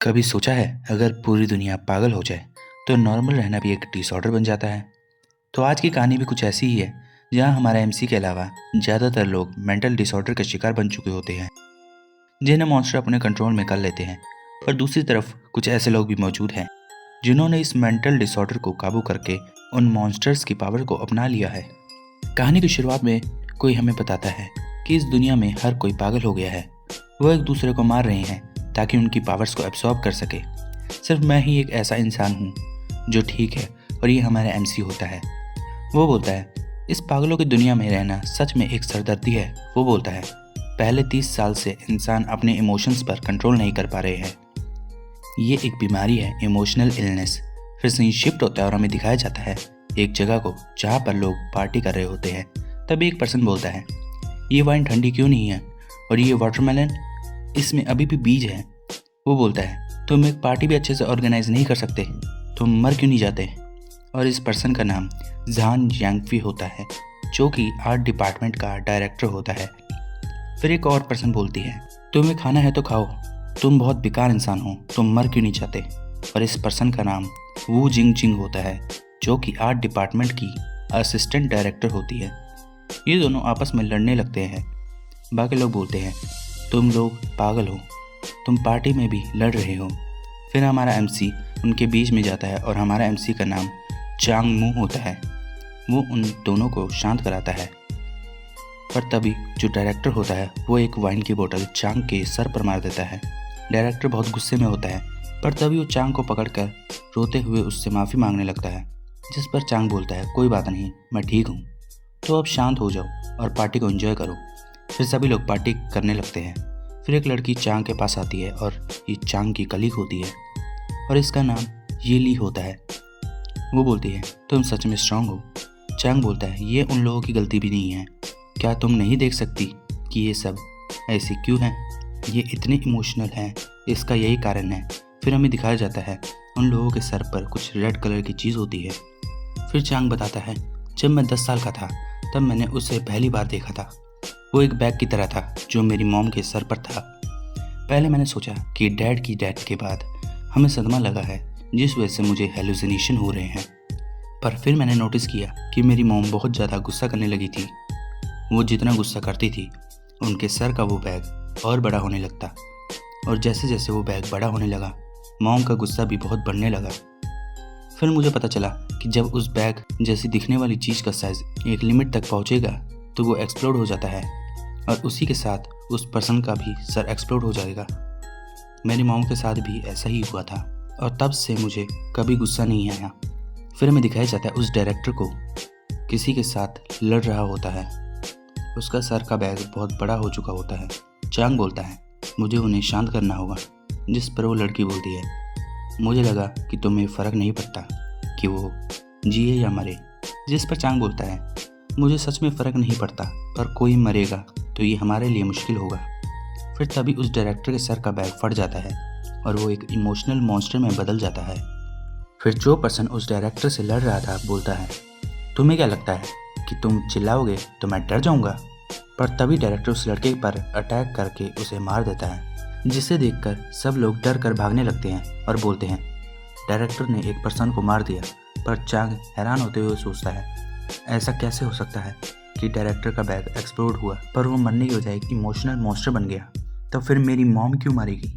कभी सोचा है अगर पूरी दुनिया पागल हो जाए तो नॉर्मल रहना भी एक डिसऑर्डर बन जाता है। तो आज की कहानी भी कुछ ऐसी ही है, जहां हमारा एमसी के अलावा ज़्यादातर लोग मेंटल डिसऑर्डर का शिकार बन चुके होते हैं, जिन्हें मॉन्स्टर अपने कंट्रोल में कर लेते हैं। पर दूसरी तरफ कुछ ऐसे लोग भी मौजूद हैं जिन्होंने इस मेंटल डिसऑर्डर को काबू करके उन मॉन्स्टर्स की पावर को अपना लिया है। कहानी की शुरुआत में कोई हमें बताता है कि इस दुनिया में हर कोई पागल हो गया है। वो एक दूसरे को मार रहे हैं ताकि उनकी पावर्स को एब्सॉर्ब कर सके। सिर्फ मैं ही एक ऐसा इंसान हूँ जो ठीक है, और ये हमारा एमसी होता है। वो बोलता है, इस पागलों की दुनिया में रहना सच में एक सरदर्दी है। वो बोलता है, पहले 30 साल से इंसान अपने इमोशंस पर कंट्रोल नहीं कर पा रहे हैं। ये एक बीमारी है, इमोशनल इलनेस। फिर सीन शिफ्ट होता है और हमें दिखाया जाता है एक जगह को जहाँ पर लोग पार्टी कर रहे होते हैं। तभी एक पर्सन बोलता है, ये वाइन ठंडी क्यों नहीं है, और ये वाटरमेलन, इसमें अभी भी बीज है। वो बोलता है, तुम एक पार्टी भी अच्छे से ऑर्गेनाइज नहीं कर सकते, तुम मर क्यों नहीं जाते। और इस पर्सन का नाम जान यांगफी होता है, जो कि आर्ट डिपार्टमेंट का डायरेक्टर होता है। फिर एक और पर्सन बोलती है, तुम्हें खाना है तो खाओ, तुम बहुत बेकार इंसान हो, तुम मर क्यों नहीं चाहते। और इस पर्सन का नाम वू जिंग जिंग होता है, जो कि आर्ट डिपार्टमेंट की असिस्टेंट डायरेक्टर होती है। ये दोनों आपस में लड़ने लगते हैं। बाकी लोग बोलते हैं, तुम लोग पागल हो, तुम पार्टी में भी लड़ रहे हो। फिर हमारा एमसी उनके बीच में जाता है और हमारा एमसी का नाम चांग मू होता है। वो उन दोनों को शांत कराता है। पर तभी जो डायरेक्टर होता है वो एक वाइन की बोतल चांग के सर पर मार देता है। डायरेक्टर बहुत गुस्से में होता है, पर तभी वो चांग को पकड़कर रोते हुए उससे माफ़ी मांगने लगता है। जिस पर चांग बोलता है, कोई बात नहीं, मैं ठीक हूँ, तो अब शांत हो जाओ और पार्टी को एंजॉय करो। फिर सभी लोग पार्टी करने लगते हैं। फिर एक लड़की चांग के पास आती है और ये चांग की कलीग होती है और इसका नाम ये ली होता है। वो बोलती है, तुम सच में स्ट्रांग हो। चांग बोलता है, ये उन लोगों की गलती भी नहीं है, क्या तुम नहीं देख सकती कि ये सब ऐसे क्यों हैं, ये इतने इमोशनल हैं, इसका यही कारण है। फिर हमें दिखाया जाता है उन लोगों के सर पर कुछ रेड कलर की चीज़ होती है। फिर चांग बताता है, जब मैं 10 साल का था तब मैंने उसे पहली बार देखा था। वो एक बैग की तरह था जो मेरी मॉम के सर पर था। पहले मैंने सोचा कि डैड की डेथ के बाद हमें सदमा लगा है, जिस वजह से मुझे हेलुसिनेशन हो रहे हैं। पर फिर मैंने नोटिस किया कि मेरी मॉम बहुत ज़्यादा गुस्सा करने लगी थी। वो जितना गुस्सा करती थी, उनके सर का वो बैग और बड़ा होने लगता, और जैसे जैसे वो बैग बड़ा होने लगा, मॉम का गुस्सा भी बहुत बढ़ने लगा। फिर मुझे पता चला कि जब उस बैग जैसी दिखने वाली चीज़ का साइज एक लिमिट तक पहुंचेगा तो वो एक्सप्लोड हो जाता है, और उसी के साथ उस पर्सन का भी सर एक्सप्लोड हो जाएगा। मेरी मॉम के साथ भी ऐसा ही हुआ था, और तब से मुझे कभी गुस्सा नहीं आया। फिर हमें दिखाया जाता है उस डायरेक्टर को किसी के साथ लड़ रहा होता है। उसका सर का बैग बहुत बड़ा हो चुका होता है। चांग बोलता है, मुझे उन्हें शांत करना होगा। जिस पर वो लड़की बोलती है, मुझे लगा कि तुम्हें फ़र्क नहीं पड़ता कि वो जिए या मरे। जिस पर चांग बोलता है, मुझे सच में फ़र्क नहीं पड़ता, पर कोई मरेगा तो ये हमारे लिए मुश्किल होगा। फिर तभी उस डायरेक्टर के सर का बैग फट जाता है और वो एक इमोशनल मॉन्स्टर में बदल जाता है। फिर जो पर्सन उस डायरेक्टर से लड़ रहा था बोलता है, तुम्हें क्या लगता है कि तुम चिल्लाओगे तो मैं डर जाऊंगा। पर तभी डायरेक्टर उस लड़के पर अटैक करके उसे मार देता है, जिसे देखकर सब लोग डर कर भागने लगते हैं और बोलते हैं, डायरेक्टर ने एक पर्सन को मार दिया। पर चांग हैरान होते हुए सोचता है, ऐसा कैसे हो सकता है कि डायरेक्टर का बैग एक्सप्लोड हुआ पर वो मरने की बजाय एक इमोशनल मॉन्स्टर बन गया, तो फिर मेरी मॉम क्यों मारेगी।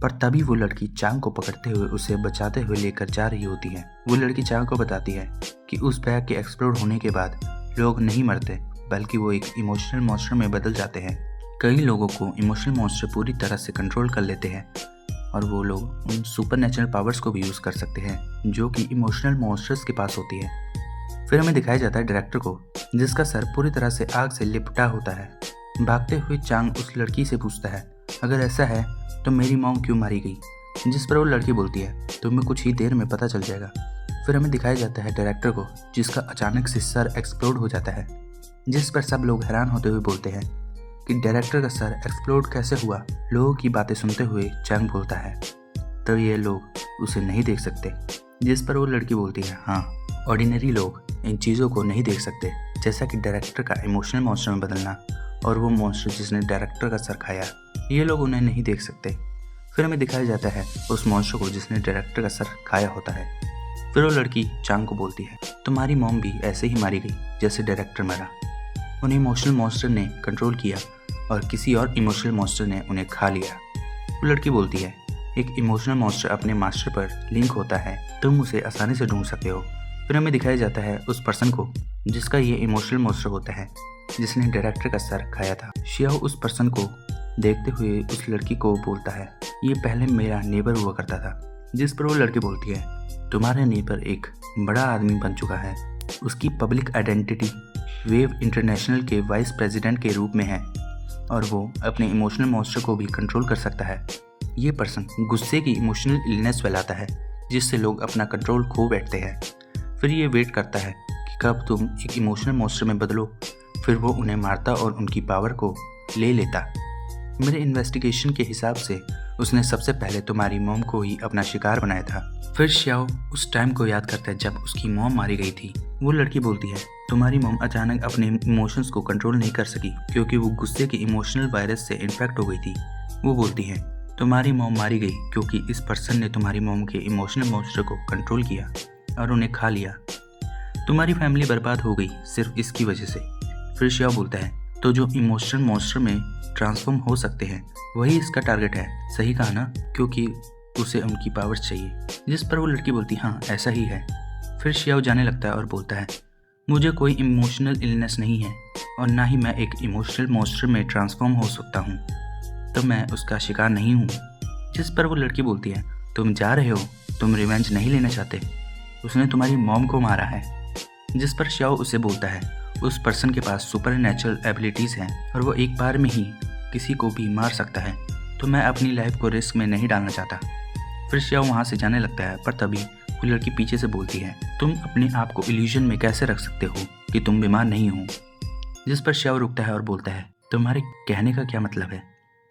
पर तभी वो लड़की चांग को पकड़ते हुए उसे बचाते हुए लेकर जा रही होती है। वो लड़की चांग को बताती है कि उस बैग के एक्सप्लोड होने के बाद लोग नहीं मरते, बल्कि वो एक इमोशनल मॉन्स्टर में बदल जाते हैं। कई लोगों को इमोशनल मॉन्स्टर पूरी तरह से कंट्रोल कर लेते हैं, और वो लोग उन सुपर नेचुरल पावर्स को भी यूज़ कर सकते हैं जो कि इमोशनल मॉन्स्टर्स के पास होती है। फिर हमें दिखाया जाता है डायरेक्टर को, जिसका सर पूरी तरह से आग से लिपटा होता है। भागते हुए चांग उस लड़की से पूछता है, अगर ऐसा है तो मेरी मॉम क्यों मारी गई। जिस पर वो लड़की बोलती है, तुम्हें कुछ ही देर में पता चल जाएगा। फिर हमें दिखाया जाता है डायरेक्टर को, जिसका अचानक से सर एक्सप्लोड हो जाता है। जिस पर सब लोग हैरान होते हुए बोलते हैं कि डायरेक्टर का सर एक्सप्लोड कैसे हुआ। लोगों की बातें सुनते हुए चांग बोलता है, तब ये लोग उसे नहीं देख सकते। जिस पर वो लड़की बोलती है, हाँ, ऑर्डिनरी लोग इन चीज़ों को नहीं देख सकते, जैसा कि डायरेक्टर का इमोशनल मॉन्स्टर में बदलना और वो मॉन्स्टर जिसने डायरेक्टर का सर खाया, ये लोग उन्हें नहीं देख सकते। फिर हमें दिखाया जाता है उस मॉन्स्टर को जिसने डायरेक्टर का सर खाया होता है। फिर वो लड़की चांग को बोलती है, तुम्हारी मॉम भी ऐसे ही मारी गई जैसे डायरेक्टर मरा। उन्हें इमोशनल मॉन्स्टर ने कंट्रोल किया और किसी और इमोशनल मॉन्स्टर ने उन्हें खा लिया। वो लड़की बोलती है, एक इमोशनल मॉन्स्टर अपने मास्टर पर लिंक होता है, तुम उसे आसानी से ढूंढ सकते हो। फिर हमें दिखाया जाता है उस पर्सन को जिसका ये इमोशनल मॉन्स्टर होता है, जिसने डायरेक्टर का सर खाया था। शियाओ उस पर्सन को देखते हुए उस लड़की को बोलता है, ये पहले मेरा नेबर हुआ करता था। जिस पर वो लड़की बोलती है, तुम्हारा नेबर एक बड़ा आदमी बन चुका है। उसकी पब्लिक आइडेंटिटी वेव इंटरनेशनल के वाइस प्रेसिडेंट के रूप में है और वो अपने इमोशनल मॉन्स्टर को भी कंट्रोल कर सकता है। ये पर्सन गुस्से की इमोशनल इलनेस फैलाता है जिससे लोग अपना कंट्रोल खो बैठते हैं। फिर ये वेट करता है कि कब तुम एक इमोशनल मॉन्स्टर में बदलो, फिर वो उन्हें मारता और उनकी पावर को ले लेता। मेरे इन्वेस्टिगेशन के हिसाब से उसने सबसे पहले तुम्हारी मॉम को ही अपना शिकार बनाया था। फिर श्याओ उस टाइम को याद करता है जब उसकी मॉम मारी गई थी। वो लड़की बोलती है, तुम्हारी मॉम अचानक अपने इमोशंस को कंट्रोल नहीं कर सकी क्योंकि वो गुस्से के इमोशनल वायरस से इन्फेक्ट हो गई थी। वो बोलती है, तुम्हारी मॉम मारी गई क्योंकि इस पर्सन ने तुम्हारी मॉम के इमोशनल मॉन्स्टर को कंट्रोल किया और उन्हें खा लिया। तुम्हारी फैमिली बर्बाद हो गई सिर्फ इसकी वजह से। फिर श्याओ बोलता है, तो जो इमोशनल मॉन्स्टर में ट्रांसफॉर्म हो सकते हैं वही इसका टारगेट है, सही कहा ना, क्योंकि उसे उनकी पावर्स चाहिए। जिस पर वो लड़की बोलती, हाँ ऐसा ही है। फिर श्याओ जाने लगता है और बोलता है, मुझे कोई इमोशनल इलनेस नहीं है और ना ही मैं एक इमोशनल मॉन्स्टर में ट्रांसफॉर्म हो सकता हूँ, तो मैं उसका शिकार नहीं हूँ। जिस पर वो लड़की बोलती है, तुम जा रहे हो, तुम रिवेंज नहीं लेना चाहते, उसने तुम्हारी मॉम को मारा है। जिस पर श्याओ उसे बोलता है, उस पर्सन के पास सुपर नेचुरल एबिलिटीज़ हैं और वो एक बार में ही किसी को भी मार सकता है, तो मैं अपनी लाइफ को रिस्क में नहीं डालना चाहता। फिर श्याओ वहाँ से जाने लगता है, पर तभी वो लड़की पीछे से बोलती है, तुम अपने आप को इल्यूजन में कैसे रख सकते हो कि तुम बीमार नहीं हो। जिस पर श्याओ रुकता है और बोलता है, तुम्हारे कहने का क्या मतलब है।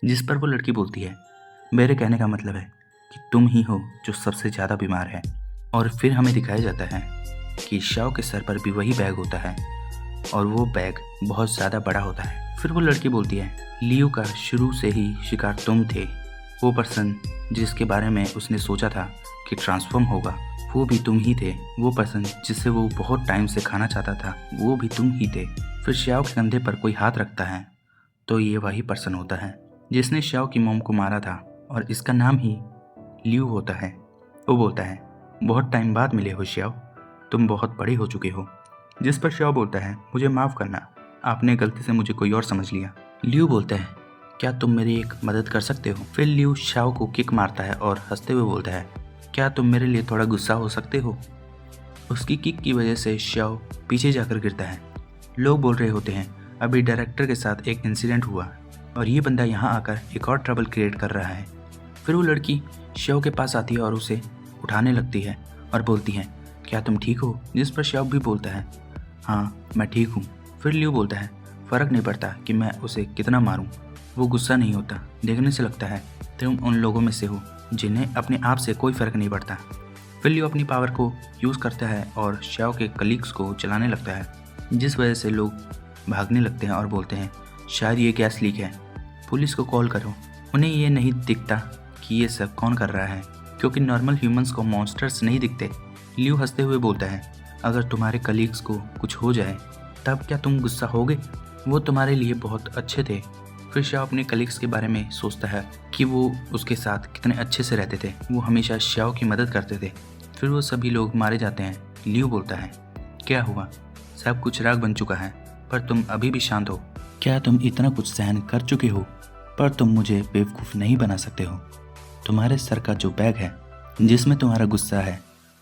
जिस पर वो लड़की बोलती है, मेरे कहने का मतलब है कि तुम ही हो जो सबसे ज़्यादा बीमार है। और फिर हमें दिखाया जाता है कि श्याओ के सर पर भी वही बैग होता है और वो बैग बहुत ज़्यादा बड़ा होता है। फिर वो लड़की बोलती है, लियो का शुरू से ही शिकार तुम थे। वो पर्सन जिसके बारे में उसने सोचा था कि ट्रांसफॉर्म होगा वो भी तुम ही थे। वो पर्सन जिसे वो बहुत टाइम से खाना चाहता था वो भी तुम ही थे। फिर श्याओ के कंधे पर कोई हाथ रखता है तो ये वही पर्सन होता है जिसने श्याओ की मॉम को मारा था और इसका नाम ही लियो होता है। वो बोलता है, बहुत टाइम बाद मिले हो श्याओ, तुम बहुत बड़े हो चुके हो। जिस पर श्याओ बोलता है, मुझे माफ़ करना, आपने गलती से मुझे कोई और समझ लिया। लियो बोलता है, क्या तुम मेरी एक मदद कर सकते हो। फिर लियो श्याओ को किक मारता है और हंसते हुए बोलता है, क्या तुम मेरे लिए थोड़ा गुस्सा हो सकते हो। उसकी किक की वजह से श्याओ पीछे जाकर गिरता है। लोग बोल रहे होते हैं, अभी डायरेक्टर के साथ एक इंसिडेंट हुआ और ये बंदा यहाँ आकर एक और ट्रबल क्रिएट कर रहा है। फिर वो लड़की श्याओ के पास आती है और उसे उठाने लगती है और बोलती है, क्या तुम ठीक हो। जिस पर श्याओ भी बोलता है, हाँ मैं ठीक हूँ। फिर लियो बोलता है, फ़र्क नहीं पड़ता कि मैं उसे कितना मारूं, वो गुस्सा नहीं होता। देखने से लगता है तुम उन लोगों में से हो जिन्हें अपने आप से कोई फ़र्क नहीं पड़ता। फिर लियो अपनी पावर को यूज़ करता है और श्याओ के कलीग्स को चलाने लगता है, जिस वजह से लोग भागने लगते हैं और बोलते हैं, शायद ये गैस लीक है, पुलिस को कॉल करो। उन्हें ये नहीं दिखता कि ये सब कौन कर रहा है क्योंकि नॉर्मल ह्यूमंस को मॉन्स्टर्स नहीं दिखते। लियो हंसते हुए बोलता है, अगर तुम्हारे कलीग्स को कुछ हो जाए तब क्या तुम गुस्सा होगे, वो तुम्हारे लिए बहुत अच्छे थे। फिर श्याओ अपने कलीग्स के बारे में सोचता है कि वो उसके साथ कितने अच्छे से रहते थे, वो हमेशा श्याओ की मदद करते थे। फिर वो सभी लोग मारे जाते हैं। लियो बोलता है, क्या हुआ, सब कुछ राग बन चुका है पर तुम अभी भी शांत हो। क्या तुम इतना कुछ सहन कर चुके हो पर तुम मुझे बेवकूफ़ नहीं बना सकते हो। तुम्हारे सर का जो बैग है जिसमें तुम्हारा गुस्सा है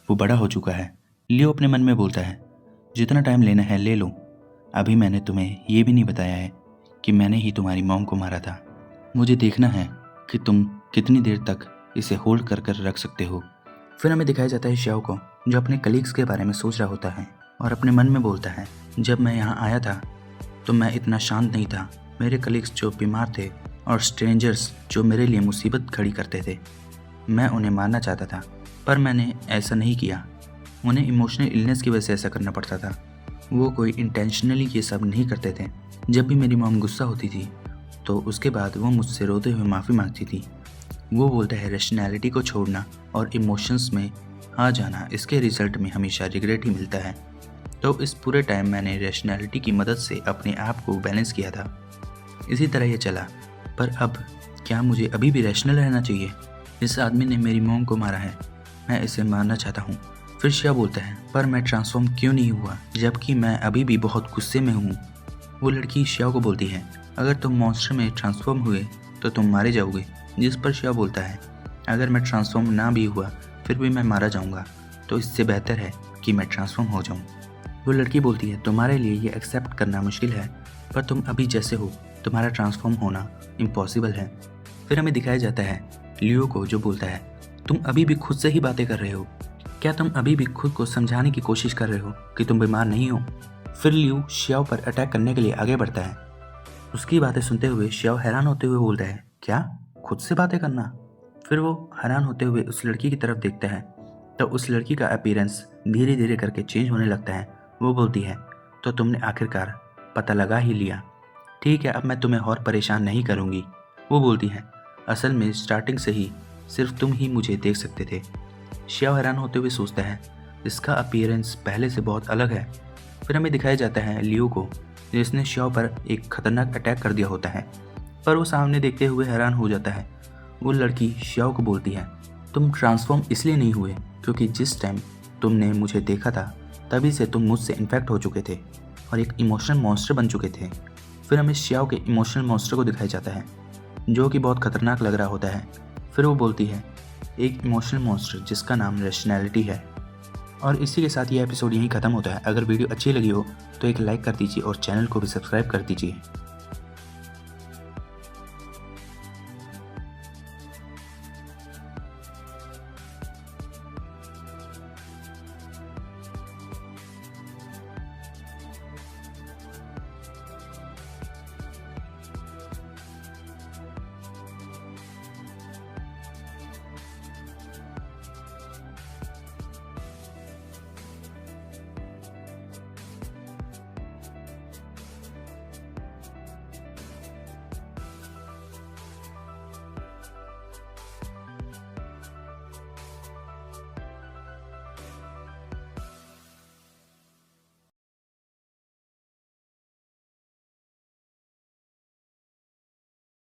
वो बड़ा हो चुका है। लियो अपने मन में बोलता है, जितना टाइम लेना है ले लो, अभी मैंने तुम्हें ये भी नहीं बताया है कि मैंने ही तुम्हारी मॉम को मारा था। मुझे देखना है कि तुम कितनी देर तक इसे होल्ड कर कर रख सकते हो। फिर हमें दिखाया जाता है श्याओ को जो अपने कलीग्स के बारे में सोच रहा होता है और अपने मन में बोलता है, जब मैं यहाँ आया था तो मैं इतना शांत नहीं था। मेरे कलीग्स जो बीमार थे और स्ट्रेंजर्स जो मेरे लिए मुसीबत खड़ी करते थे, मैं उन्हें मारना चाहता था पर मैंने ऐसा नहीं किया। उन्हें इमोशनल इलनेस की वजह से ऐसा करना पड़ता था। वो कोई इंटेंशनली ये सब नहीं करते थे। जब भी मेरी मॉम गुस्सा होती थी तो उसके बाद वो मुझसे रोते हुए माफ़ी मांगती थी। वो बोलता है रैशनैलिटी को छोड़ना और इमोशंस में आ जाना, इसके रिजल्ट में हमेशा रिग्रेट ही मिलता है। तो इस पूरे टाइम मैंने रैशनैलिटी की मदद से अपने आप को बैलेंस किया था। इसी तरह ये चला, पर अब क्या मुझे अभी भी रैशनल रहना चाहिए? इस आदमी ने मेरी मॉम को मारा है, मैं इसे मारना चाहता हूँ। फिर शिया बोलता है, पर मैं ट्रांसफॉर्म क्यों नहीं हुआ जबकि मैं अभी भी बहुत गुस्से में हूँ। वो लड़की शिया को बोलती है, अगर तुम मॉन्स्टर में ट्रांसफॉर्म हुए तो तुम मारे जाओगे। जिस पर शिया बोलता है, अगर मैं ट्रांसफॉर्म ना भी हुआ फिर भी मैं मारा जाऊँगा, तो इससे बेहतर है कि मैं ट्रांसफॉर्म हो जाऊँ। वो लड़की बोलती है, तुम्हारे लिए ये एक्सेप्ट करना मुश्किल है, पर तुम अभी जैसे हो तुम्हारा ट्रांसफॉर्म होना इम्पॉसिबल है। फिर हमें दिखाया जाता है लियो को, जो बोलता है, तुम अभी भी खुद से ही बातें कर रहे हो, क्या तुम अभी भी खुद को समझाने की कोशिश कर रहे हो कि तुम बीमार नहीं हो? फिर लियो शियाओ पर अटैक करने के लिए आगे बढ़ता है। उसकी बातें सुनते हुए शियाओ हैरान होते हुए बोलता है, क्या खुद से बातें करना? फिर वो हैरान होते हुए उस लड़की की तरफ देखता है, तो उस लड़की का अपीयरेंस धीरे धीरे करके चेंज होने लगता है। वो बोलती है, तो तुमने आखिरकार पता लगा ही लिया, ठीक है, अब मैं तुम्हें और परेशान नहीं करूँगी। वो बोलती है, असल में स्टार्टिंग से ही सिर्फ तुम ही मुझे देख सकते थे। शियाओ हैरान होते हुए सोचता है, इसका अपीयरेंस पहले से बहुत अलग है। फिर हमें दिखाया जाता है लियो को, जिसने शियाओ पर एक खतरनाक अटैक कर दिया होता है, पर वो सामने देखते हुए हैरान हो जाता है। वो लड़की शियाओ को बोलती है, तुम ट्रांसफॉर्म इसलिए नहीं हुए क्योंकि जिस टाइम तुमने मुझे देखा था तभी से तुम मुझसे इन्फेक्ट हो चुके थे और एक इमोशनल मॉन्स्टर बन चुके थे। फिर हमें शियाओ के इमोशनल मॉन्स्टर को दिखाया जाता है, जो कि बहुत खतरनाक लग रहा होता है। फिर वो बोलती है, एक इमोशनल मॉन्स्टर जिसका नाम रैशनैलिटी है। और इसी के साथ ये एपिसोड यहीं ख़त्म होता है। अगर वीडियो अच्छी लगी हो तो एक लाइक कर दीजिए और चैनल को भी सब्सक्राइब कर दीजिए।